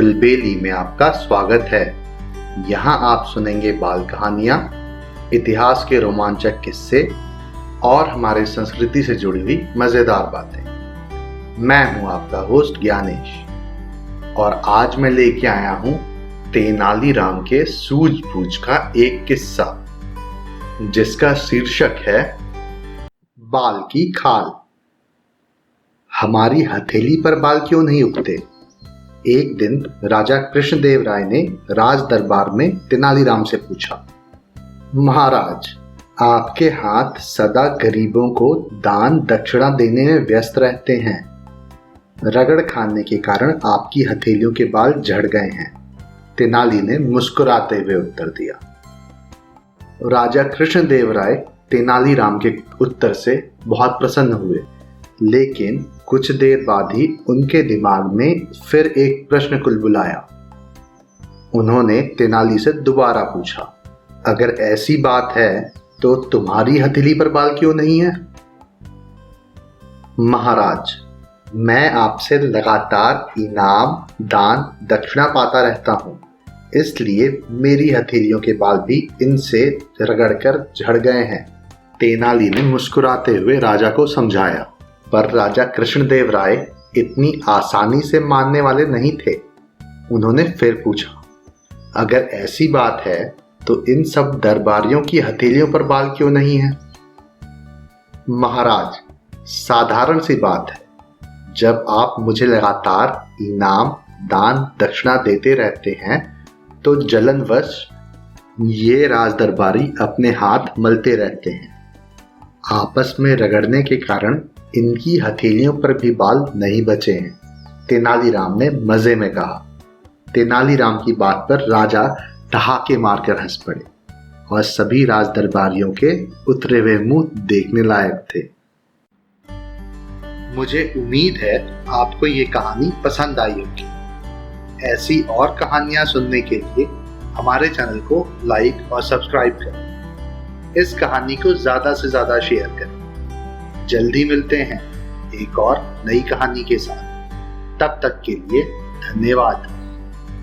बिलबेली में आपका स्वागत है। यहाँ आप सुनेंगे बाल कहानियाँ, इतिहास के रोमांचक किस्से और हमारे संस्कृति से जुड़ी हुई मज़ेदार बातें। मैं हूँ आपका होस्ट ज्ञानेश और आज मैं लेके आया हूँ तेनालीराम के सूझबूझ का एक किस्सा जिसका शीर्षक है बाल की खाल। हमारी हथेली पर बाल क्यों नहीं उगते? एक दिन राजा कृष्णदेव राय ने राज दरबार में तेनालीराम से पूछा, महाराज, आपके हाथ सदा गरीबों को दान दक्षिणा देने में व्यस्त रहते हैं। रगड़ खाने के कारण आपकी हथेलियों के बाल झड़ गए हैं। तेनाली ने मुस्कुराते हुए उत्तर दिया। राजा कृष्णदेव राय तेनालीराम के उत्तर से बहुत प्रसन्न हुए, लेकिन कुछ देर बाद ही उनके दिमाग में फिर एक प्रश्न कुलबुलाया। उन्होंने तेनाली से दोबारा पूछा, अगर ऐसी बात है तो तुम्हारी हथेली पर बाल क्यों नहीं है? महाराज, मैं आपसे लगातार इनाम, दान, दक्षिणा पाता रहता हूँ, इसलिए मेरी हथेलियों के बाल भी इनसे रगड़कर झड़ गए हैं। तेनाली ने मुस्कुराते हुए राजा को समझाया, पर राजा कृष्णदेव राय इतनी आसानी से मानने वाले नहीं थे। उन्होंने फिर पूछा, अगर ऐसी बात है तो इन सब दरबारियों की हथेलियों पर बाल क्यों नहीं है? महाराज, साधारण सी बात है। जब आप मुझे लगातार इनाम, दान, दक्षिणा देते रहते हैं तो जलनवश ये राज दरबारी अपने हाथ मलते रहते हैं। आपस में रगड़ने के कारण इनकी हथेलियों पर भी बाल नहीं बचे हैं, तेनालीराम ने मजे में कहा। तेनालीराम की बात पर राजा ठहाके मारकर हंस पड़े और सभी राज दरबारियों के उतरे हुए मुंह देखने लायक थे। मुझे उम्मीद है आपको ये कहानी पसंद आई होगी। ऐसी और कहानियां सुनने के लिए हमारे चैनल को लाइक और सब्सक्राइब करें। इस कहानी को ज़्यादा से ज़्यादा शेयर करें। जल्दी मिलते हैं एक और नई कहानी के साथ। तब तक के लिए धन्यवाद।